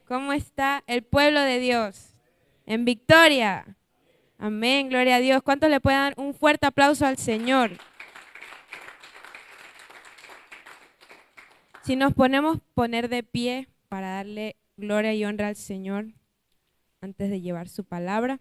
¿Cómo está el pueblo de Dios? En victoria. Amén, gloria a Dios. ¿Cuántos le pueden dar un fuerte aplauso al Señor? Si nos ponemos poner de pie para darle gloria y honra al Señor antes de llevar su palabra.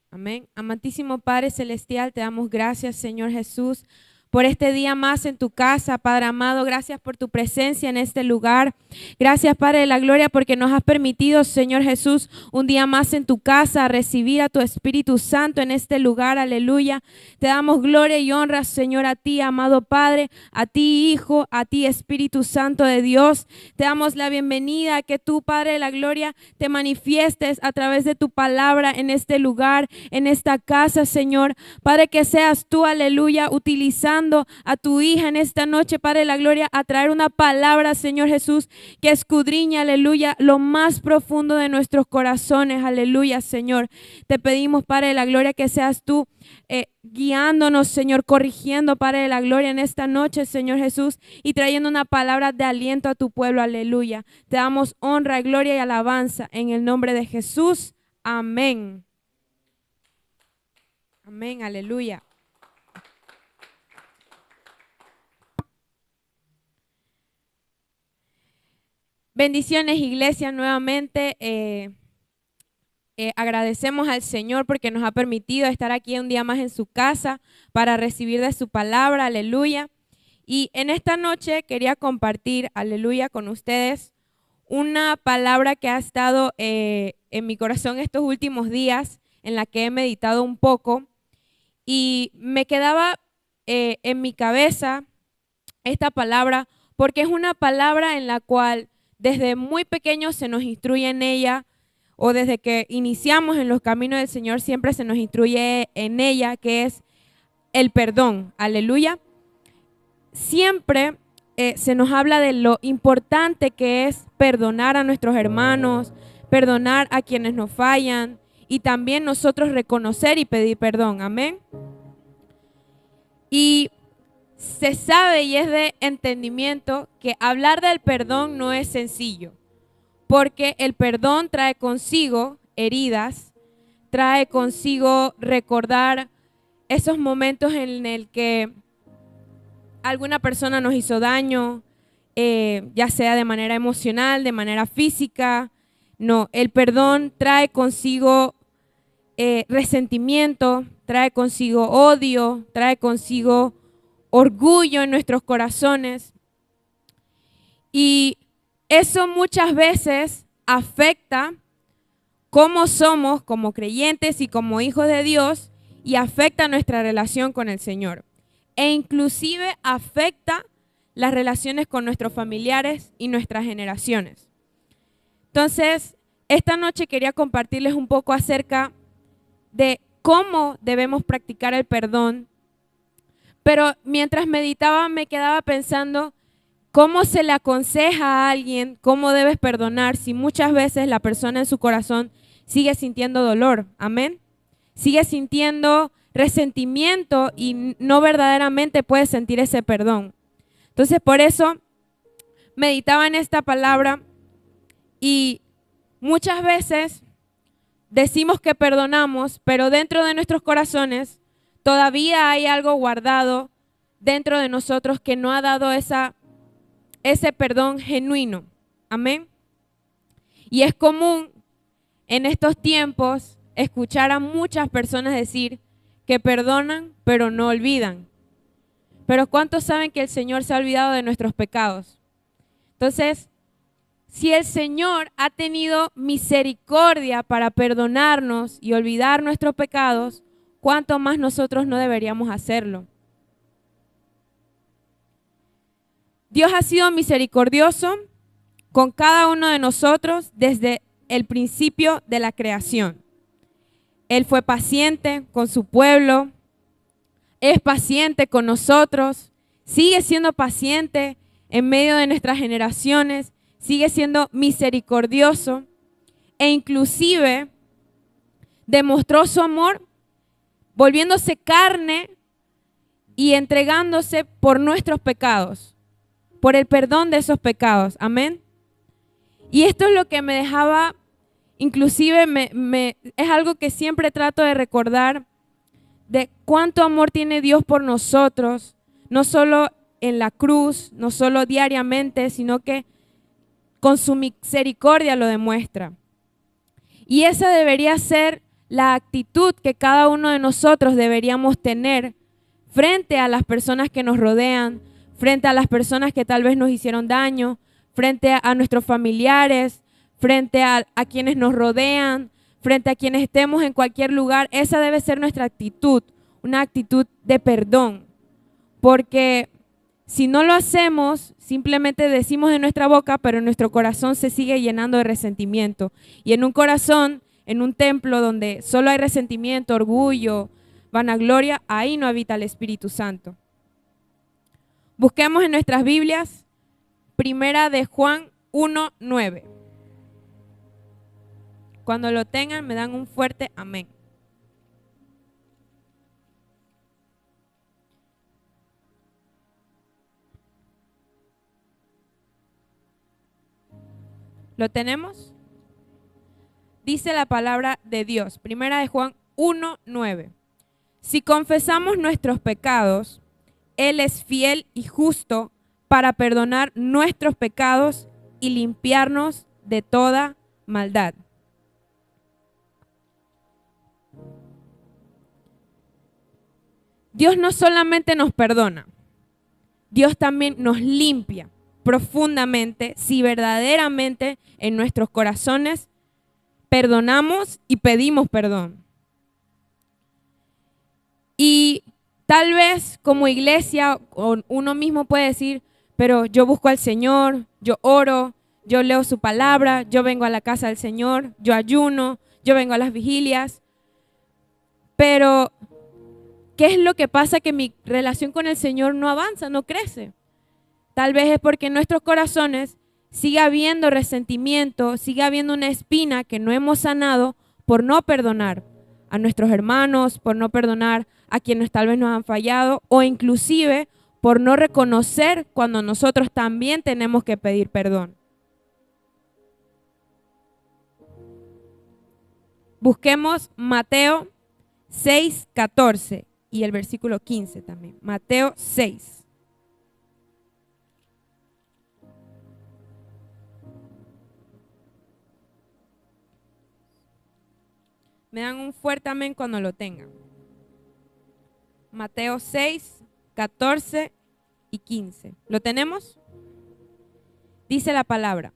Amén. Amantísimo Padre Celestial, te damos gracias, Señor Jesús, por este día más en tu casa, Padre amado. Gracias por tu presencia en este lugar. Gracias, Padre de la gloria, porque nos has permitido, Señor Jesús, un día más en tu casa, recibir a tu Espíritu Santo en este lugar. Aleluya. Te damos gloria y honra, Señor, a ti, amado Padre, a ti, Hijo, a ti, Espíritu Santo de Dios. Te damos la bienvenida a que tú, Padre de la gloria, te manifiestes a través de tu palabra en este lugar, en esta casa, Señor. Padre, que seas tú, aleluya, utilizando a tu hija en esta noche, Padre de la gloria, a traer una palabra, Señor Jesús, que escudriña, aleluya, lo más profundo de nuestros corazones, aleluya, Señor. Te pedimos, Padre de la gloria, que seas tú guiándonos, Señor, corrigiendo, Padre de la gloria, en esta noche, Señor Jesús, y trayendo una palabra de aliento a tu pueblo, aleluya. Te damos honra, gloria y alabanza en el nombre de Jesús. Amén. Amén, aleluya. Bendiciones, iglesia, nuevamente. Agradecemos al Señor porque nos ha permitido estar aquí un día más en su casa para recibir de su palabra, aleluya. Y en esta noche quería compartir, aleluya, con ustedes una palabra que ha estado en mi corazón estos últimos días, en la que he meditado un poco y me quedaba en mi cabeza esta palabra porque es una palabra en la cual desde muy pequeños se nos instruye en ella, o desde que iniciamos en los caminos del Señor siempre se nos instruye en ella, que es el perdón. Aleluya. Siempre se nos habla de lo importante que es perdonar a nuestros hermanos, perdonar a quienes nos fallan y también nosotros reconocer y pedir perdón. Amén. Y se sabe y es de entendimiento que hablar del perdón no es sencillo, porque el perdón trae consigo heridas, trae consigo recordar esos momentos en el que alguna persona nos hizo daño, ya sea de manera emocional, de manera física. No, el perdón trae consigo resentimiento, trae consigo odio, trae consigo orgullo en nuestros corazones. Y eso muchas veces afecta cómo somos como creyentes y como hijos de Dios, y afecta nuestra relación con el Señor. E inclusive afecta las relaciones con nuestros familiares y nuestras generaciones. Entonces, esta noche quería compartirles un poco acerca de cómo debemos practicar el perdón. Pero mientras meditaba me quedaba pensando, ¿cómo se le aconseja a alguien cómo debes perdonar si muchas veces la persona en su corazón sigue sintiendo dolor? Amén. Sigue sintiendo resentimiento y no verdaderamente puede sentir ese perdón. Entonces, por eso meditaba en esta palabra y muchas veces decimos que perdonamos, pero dentro de nuestros corazones todavía hay algo guardado dentro de nosotros que no ha dado ese perdón genuino. Amén. Y es común en estos tiempos escuchar a muchas personas decir que perdonan, pero no olvidan. Pero ¿cuántos saben que el Señor se ha olvidado de nuestros pecados? Entonces, si el Señor ha tenido misericordia para perdonarnos y olvidar nuestros pecados, ¿cuánto más nosotros no deberíamos hacerlo? Dios ha sido misericordioso con cada uno de nosotros desde el principio de la creación. Él fue paciente con su pueblo, es paciente con nosotros, sigue siendo paciente en medio de nuestras generaciones, sigue siendo misericordioso e inclusive demostró su amor volviéndose carne y entregándose por nuestros pecados. por el perdón de esos pecados. Amén. Y esto es lo que me dejaba, inclusive es algo que siempre trato de recordar, de cuánto amor tiene Dios por nosotros, no solo en la cruz, no solo diariamente, sino que con su misericordia lo demuestra. Y esa debería ser la actitud que cada uno de nosotros deberíamos tener frente a las personas que nos rodean, frente a las personas que tal vez nos hicieron daño, frente a nuestros familiares, frente a quienes nos rodean, frente a quienes estemos en cualquier lugar. Esa debe ser nuestra actitud, una actitud de perdón. Porque si no lo hacemos, simplemente decimos de nuestra boca, pero nuestro corazón se sigue llenando de resentimiento. Y en un corazón, en un templo donde solo hay resentimiento, orgullo, vanagloria, ahí no habita el Espíritu Santo. Busquemos en nuestras Biblias, Primera de Juan 1:9. Cuando lo tengan, me dan un fuerte amén. ¿Lo tenemos? Dice la palabra de Dios, Primera de Juan 1:9. Si confesamos nuestros pecados, Él es fiel y justo para perdonar nuestros pecados y limpiarnos de toda maldad. Dios no solamente nos perdona, Dios también nos limpia profundamente si verdaderamente en nuestros corazones perdonamos y pedimos perdón. Y tal vez como iglesia uno mismo puede decir, pero yo busco al Señor, yo oro, yo leo su palabra, yo vengo a la casa del Señor, yo ayuno, yo vengo a las vigilias. Pero, ¿qué es lo que pasa? Que mi relación con el Señor no avanza, no crece. Tal vez es porque en nuestros corazones sigue habiendo resentimiento, sigue habiendo una espina que no hemos sanado por no perdonar a nuestros hermanos, por no perdonar a quienes tal vez nos han fallado o inclusive por no reconocer cuando nosotros también tenemos que pedir perdón. Busquemos Mateo 6:14 y el versículo 15 también. Mateo 6. Me dan un fuerte amén cuando lo tengan. Mateo 6, 14 y 15. ¿Lo tenemos? Dice la palabra.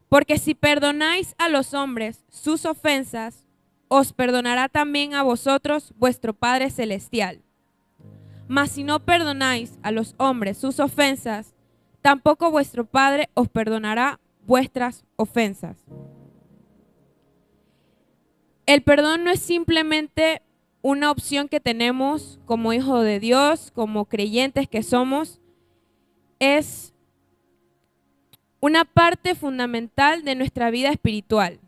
Porque si perdonáis a los hombres sus ofensas, os perdonará también a vosotros vuestro Padre Celestial. Mas si no perdonáis a los hombres sus ofensas, tampoco vuestro Padre os perdonará vuestras ofensas. El perdón no es simplemente una opción que tenemos como hijos de Dios, como creyentes que somos. Es una parte fundamental de nuestra vida espiritual.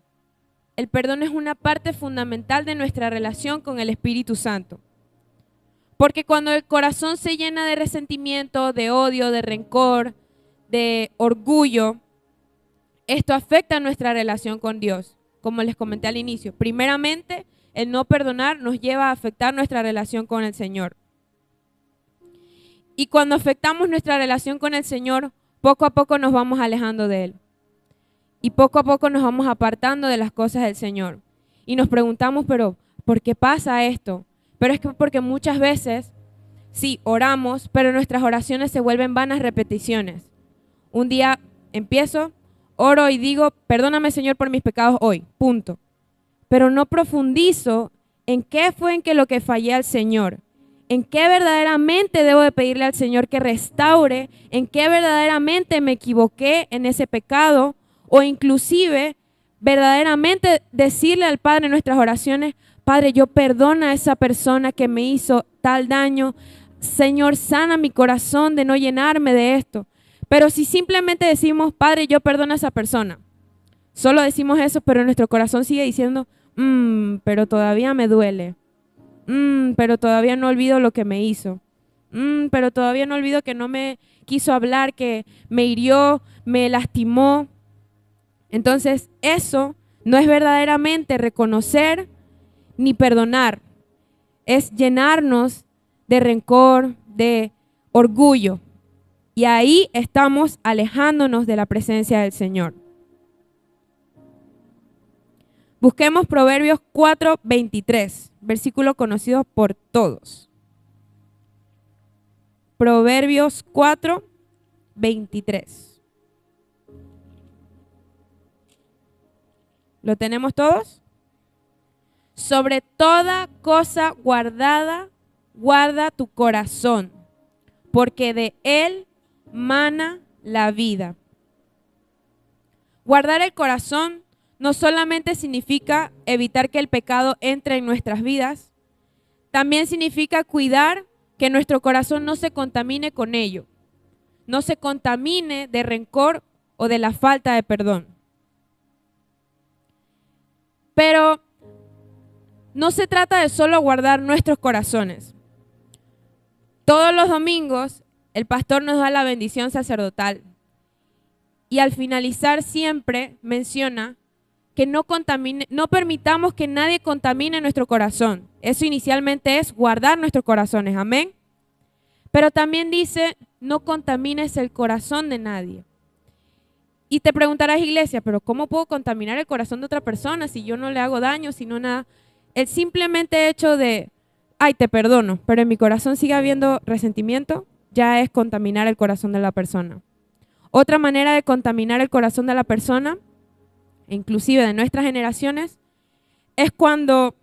El perdón es una parte fundamental de nuestra relación con el Espíritu Santo. Porque cuando el corazón se llena de resentimiento, de odio, de rencor, de orgullo, esto afecta nuestra relación con Dios. Como les comenté al inicio, primeramente, el no perdonar nos lleva a afectar nuestra relación con el Señor. Y cuando afectamos nuestra relación con el Señor, poco a poco nos vamos alejando de Él. Y poco a poco nos vamos apartando de las cosas del Señor. Y nos preguntamos, pero ¿por qué pasa esto? Pero es que porque muchas veces, sí, oramos, pero nuestras oraciones se vuelven vanas repeticiones. Un día empiezo, oro y digo, perdóname Señor por mis pecados hoy, punto. Pero no profundizo en qué fue en que lo que fallé al Señor, en qué verdaderamente debo de pedirle al Señor que restaure, en qué verdaderamente me equivoqué en ese pecado, o inclusive verdaderamente decirle al Padre en nuestras oraciones, Padre, yo perdono a esa persona que me hizo tal daño, Señor, sana mi corazón de no llenarme de esto. Pero si simplemente decimos, Padre, yo perdono a esa persona, solo decimos eso, pero nuestro corazón sigue diciendo, pero todavía me duele, pero todavía no olvido lo que me hizo, pero todavía no olvido que no me quiso hablar, que me hirió, me lastimó. Entonces, eso no es verdaderamente reconocer ni perdonar. Es llenarnos de rencor, de orgullo. Y ahí estamos alejándonos de la presencia del Señor. Busquemos Proverbios 4:23, versículo conocido por todos. Proverbios 4:23. ¿Lo tenemos todos? Sobre toda cosa guardada, guarda tu corazón, porque de él mana la vida. Guardar el corazón no solamente significa evitar que el pecado entre en nuestras vidas, también significa cuidar que nuestro corazón no se contamine con ello, no se contamine de rencor o de la falta de perdón. Pero no se trata de solo guardar nuestros corazones. Todos los domingos el pastor nos da la bendición sacerdotal y al finalizar siempre menciona que no permitamos que nadie contamine nuestro corazón. Eso inicialmente es guardar nuestros corazones, amén. Pero también dice, no contamines el corazón de nadie. Y te preguntarás, iglesia, pero ¿cómo puedo contaminar el corazón de otra persona si yo no le hago daño, si no nada? El simplemente hecho de, ay, te perdono, pero en mi corazón sigue habiendo resentimiento, ya es contaminar el corazón de la persona. Otra manera de contaminar el corazón de la persona, inclusive de nuestras generaciones, es cuando,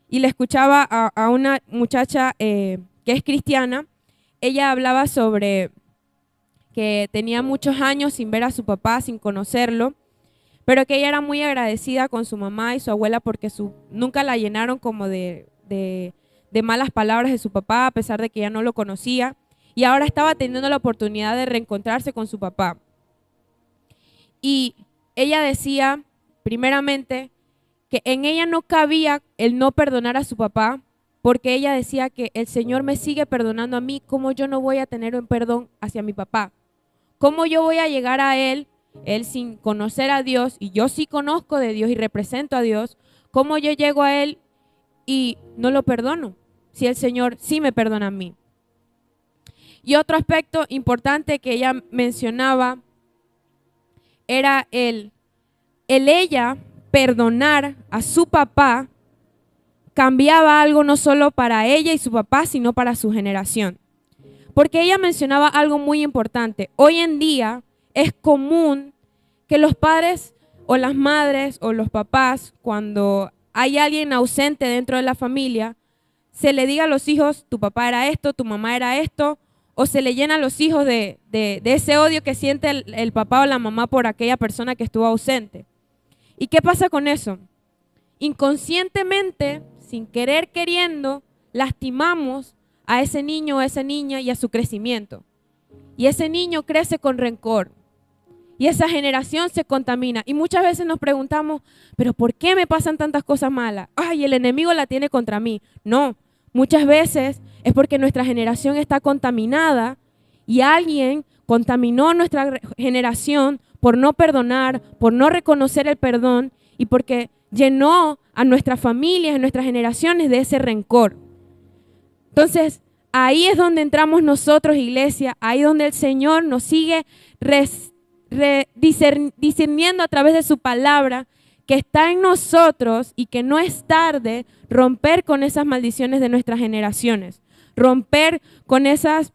y le escuchaba a una muchacha que es cristiana, ella hablaba sobre que tenía muchos años sin ver a su papá, sin conocerlo, pero que ella era muy agradecida con su mamá y su abuela porque nunca la llenaron como de malas palabras de su papá, a pesar de que ella no lo conocía, y ahora estaba teniendo la oportunidad de reencontrarse con su papá. Y ella decía, primeramente, que en ella no cabía el no perdonar a su papá, porque ella decía que el Señor me sigue perdonando a mí, ¿cómo yo no voy a tener un perdón hacia mi papá? ¿Cómo yo voy a llegar a él sin conocer a Dios, y yo sí conozco de Dios y represento a Dios? ¿Cómo yo llego a él y no lo perdono, si el Señor sí me perdona a mí? Y otro aspecto importante que ella mencionaba era el ella perdonar a su papá cambiaba algo no solo para ella y su papá, sino para su generación. Porque ella mencionaba algo muy importante. Hoy en día es común que los padres o las madres o los papás, cuando hay alguien ausente dentro de la familia, se le diga a los hijos, tu papá era esto, tu mamá era esto, o se le llena a los hijos de ese odio que siente el papá o la mamá por aquella persona que estuvo ausente. ¿Y qué pasa con eso? Inconscientemente, sin querer queriendo, lastimamos a ese niño o a esa niña y a su crecimiento. Y ese niño crece con rencor. Y esa generación se contamina. Y muchas veces nos preguntamos, ¿pero por qué me pasan tantas cosas malas? Ay, el enemigo la tiene contra mí. No, muchas veces es porque nuestra generación está contaminada y alguien contaminó nuestra generación por no perdonar, por no reconocer el perdón y porque llenó a nuestras familias, a nuestras generaciones de ese rencor. Entonces, ahí es donde entramos nosotros, iglesia, ahí donde el Señor nos sigue discerniendo a través de su palabra que está en nosotros y que no es tarde romper con esas maldiciones de nuestras generaciones, romper con esos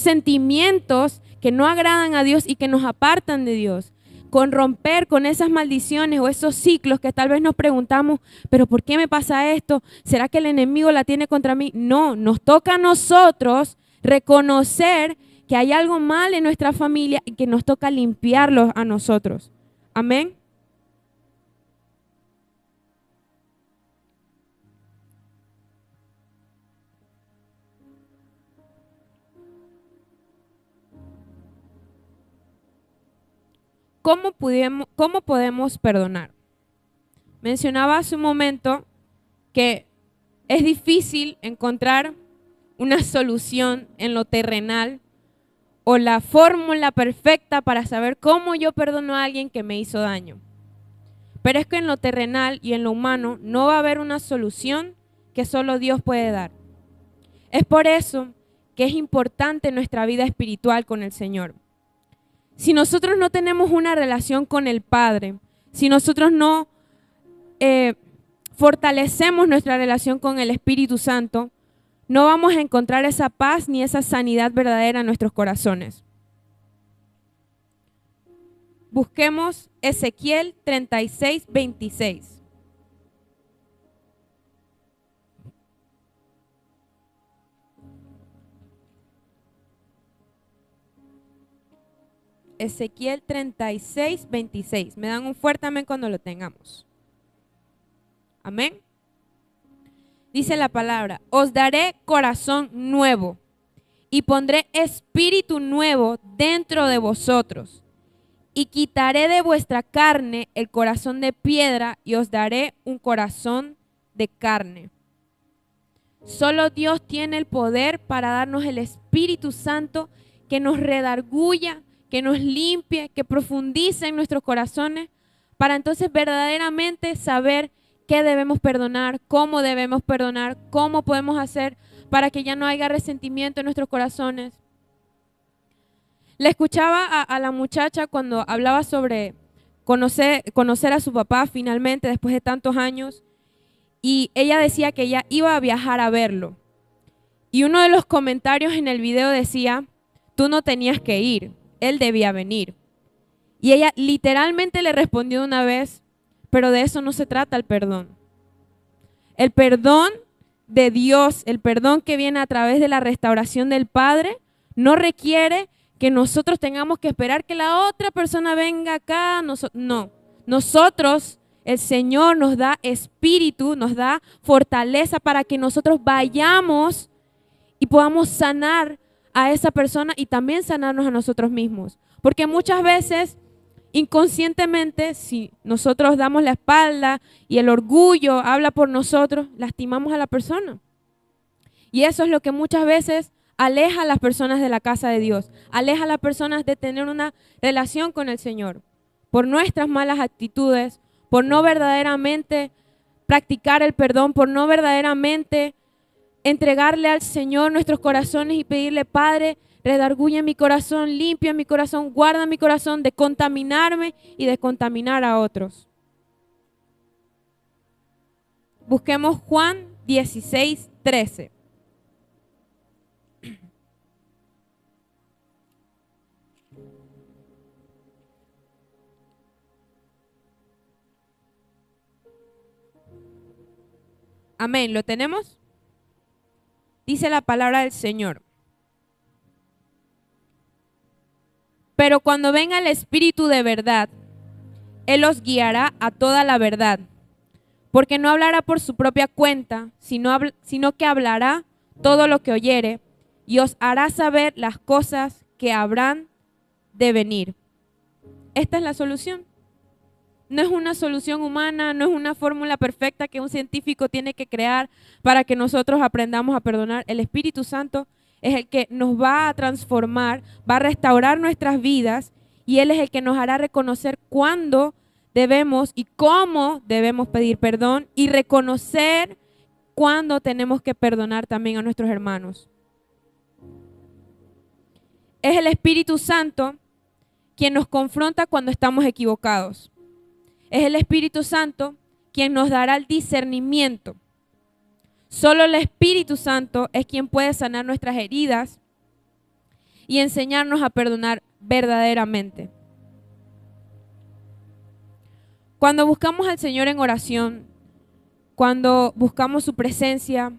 sentimientos que no agradan a Dios y que nos apartan de Dios, con romper con esas maldiciones o esos ciclos que tal vez nos preguntamos, pero ¿por qué me pasa esto? ¿Será que el enemigo la tiene contra mí? No, nos toca a nosotros reconocer que hay algo mal en nuestra familia y que nos toca limpiarlo a nosotros. Amén. ¿Cómo podemos perdonar? Mencionaba hace un momento que es difícil encontrar una solución en lo terrenal o la fórmula perfecta para saber cómo yo perdono a alguien que me hizo daño. Pero es que en lo terrenal y en lo humano no va a haber una solución que solo Dios puede dar. Es por eso que es importante nuestra vida espiritual con el Señor. Si nosotros no tenemos una relación con el Padre, si nosotros no fortalecemos nuestra relación con el Espíritu Santo, no vamos a encontrar esa paz ni esa sanidad verdadera en nuestros corazones. Busquemos Ezequiel 36, 26. Ezequiel 36, 26. Me dan un fuerte amén cuando lo tengamos. Amén. Dice la palabra: os daré corazón nuevo y pondré espíritu nuevo dentro de vosotros. Y quitaré de vuestra carne el corazón de piedra y os daré un corazón de carne. Solo Dios tiene el poder para darnos el Espíritu Santo que nos redarguya, que nos limpie, que profundice en nuestros corazones, para entonces verdaderamente saber qué debemos perdonar, cómo podemos hacer para que ya no haya resentimiento en nuestros corazones. Le escuchaba a la muchacha cuando hablaba sobre conocer a su papá finalmente después de tantos años, y ella decía que ella iba a viajar a verlo. Y uno de los comentarios en el video decía: tú no tenías que ir, él debía venir. Y ella literalmente le respondió una vez: pero de eso no se trata el perdón. El perdón de Dios, el perdón que viene a través de la restauración del Padre, no requiere que nosotros tengamos que esperar que la otra persona venga acá. No, nosotros, el Señor nos da espíritu, nos da fortaleza para que nosotros vayamos y podamos sanar a esa persona y también sanarnos a nosotros mismos. Porque muchas veces, inconscientemente, si nosotros damos la espalda y el orgullo habla por nosotros, lastimamos a la persona. Y eso es lo que muchas veces aleja a las personas de la casa de Dios, aleja a las personas de tener una relación con el Señor, por nuestras malas actitudes, por no verdaderamente practicar el perdón, por no verdaderamente entregarle al Señor nuestros corazones y pedirle: Padre, redarguye mi corazón, limpia mi corazón, guarda mi corazón de contaminarme y de contaminar a otros. Busquemos Juan 16, 13. Amén, ¿lo tenemos? Dice la palabra del Señor: pero cuando venga el Espíritu de verdad, Él os guiará a toda la verdad, porque no hablará por su propia cuenta, sino que hablará todo lo que oyere y os hará saber las cosas que habrán de venir. Esta es la solución. No es una solución humana, no es una fórmula perfecta que un científico tiene que crear para que nosotros aprendamos a perdonar. El Espíritu Santo es el que nos va a transformar, va a restaurar nuestras vidas, y Él es el que nos hará reconocer cuándo debemos y cómo debemos pedir perdón y reconocer cuándo tenemos que perdonar también a nuestros hermanos. Es el Espíritu Santo quien nos confronta cuando estamos equivocados. Es el Espíritu Santo quien nos dará el discernimiento. Solo el Espíritu Santo es quien puede sanar nuestras heridas y enseñarnos a perdonar verdaderamente. Cuando buscamos al Señor en oración, cuando buscamos su presencia,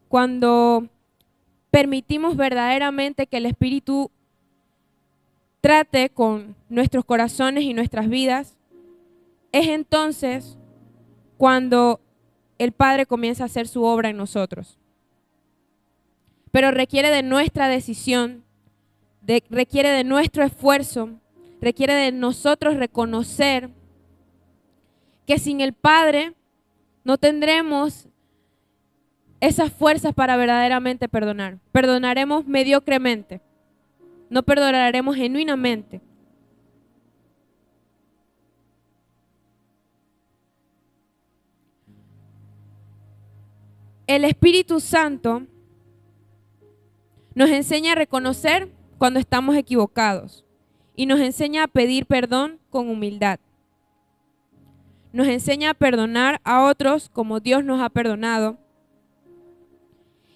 cuando permitimos verdaderamente que el Espíritu trate con nuestros corazones y nuestras vidas, es entonces cuando el Padre comienza a hacer su obra en nosotros. Pero requiere de nuestra decisión, requiere de nuestro esfuerzo, requiere de nosotros reconocer que sin el Padre no tendremos esas fuerzas para verdaderamente perdonar. Perdonaremos mediocremente, no perdonaremos genuinamente. El Espíritu Santo nos enseña a reconocer cuando estamos equivocados y nos enseña a pedir perdón con humildad. Nos enseña a perdonar a otros como Dios nos ha perdonado.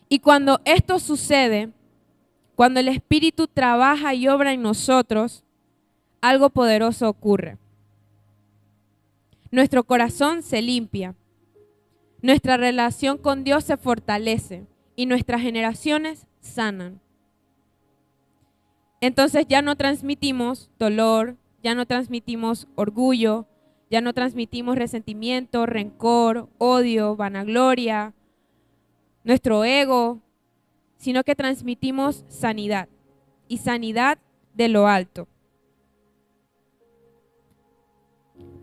Y cuando esto sucede, cuando el Espíritu trabaja y obra en nosotros, algo poderoso ocurre. Nuestro corazón se limpia, nuestra relación con Dios se fortalece y nuestras generaciones sanan. Entonces ya no transmitimos dolor, ya no transmitimos orgullo, ya no transmitimos resentimiento, rencor, odio, vanagloria, nuestro ego, sino que transmitimos sanidad y sanidad de lo alto.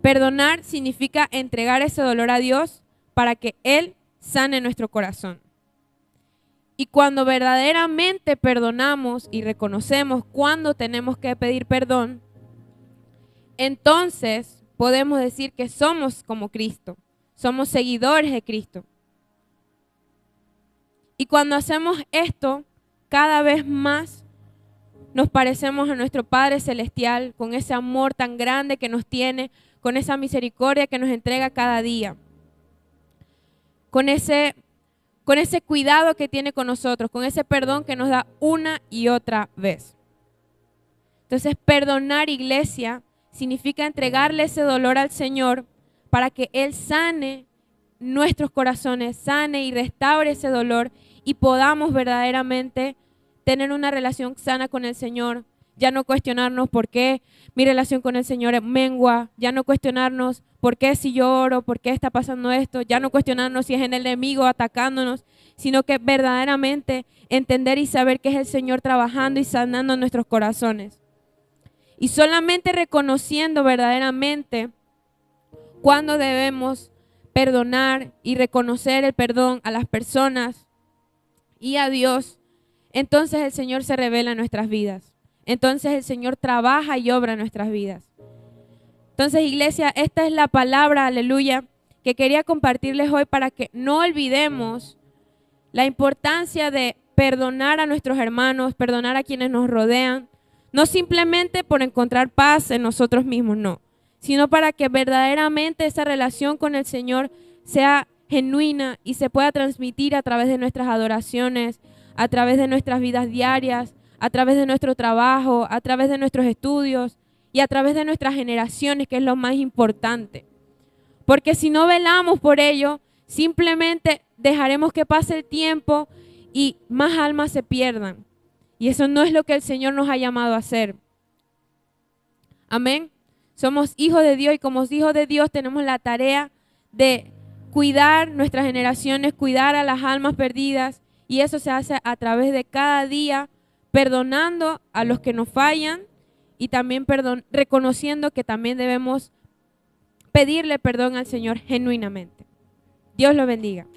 Perdonar significa entregar ese dolor a Dios para que Él sane nuestro corazón. Y cuando verdaderamente perdonamos y reconocemos cuándo tenemos que pedir perdón, entonces podemos decir que somos como Cristo, somos seguidores de Cristo. Y cuando hacemos esto, cada vez más nos parecemos a nuestro Padre Celestial, con ese amor tan grande que nos tiene, con esa misericordia que nos entrega cada día, con ese cuidado que tiene con nosotros, con ese perdón que nos da una y otra vez. Entonces, perdonar, iglesia, significa entregarle ese dolor al Señor para que Él sane nuestros corazones, sane y restaure ese dolor y podamos verdaderamente tener una relación sana con el Señor. Ya no cuestionarnos por qué mi relación con el Señor mengua, ya no cuestionarnos por qué si yo oro, por qué está pasando esto, ya no cuestionarnos si es el enemigo atacándonos, sino que verdaderamente entender y saber que es el Señor trabajando y sanando nuestros corazones. Y solamente reconociendo verdaderamente cuándo debemos perdonar y reconocer el perdón a las personas y a Dios, entonces el Señor se revela en nuestras vidas. Entonces el Señor trabaja y obra en nuestras vidas. Entonces, iglesia, esta es la palabra, aleluya, que quería compartirles hoy para que no olvidemos la importancia de perdonar a nuestros hermanos, perdonar a quienes nos rodean, no simplemente por encontrar paz en nosotros mismos, no, sino para que verdaderamente esa relación con el Señor sea genuina y se pueda transmitir a través de nuestras adoraciones, a través de nuestras vidas diarias, a través de nuestro trabajo, a través de nuestros estudios y a través de nuestras generaciones, que es lo más importante. Porque si no velamos por ello, simplemente dejaremos que pase el tiempo y más almas se pierdan. Y eso no es lo que el Señor nos ha llamado a hacer. Amén. Somos hijos de Dios y como hijos de Dios tenemos la tarea de cuidar nuestras generaciones, cuidar a las almas perdidas, y eso se hace a través de cada día perdonando a los que nos fallan y también reconociendo que también debemos pedirle perdón al Señor genuinamente. Dios lo bendiga.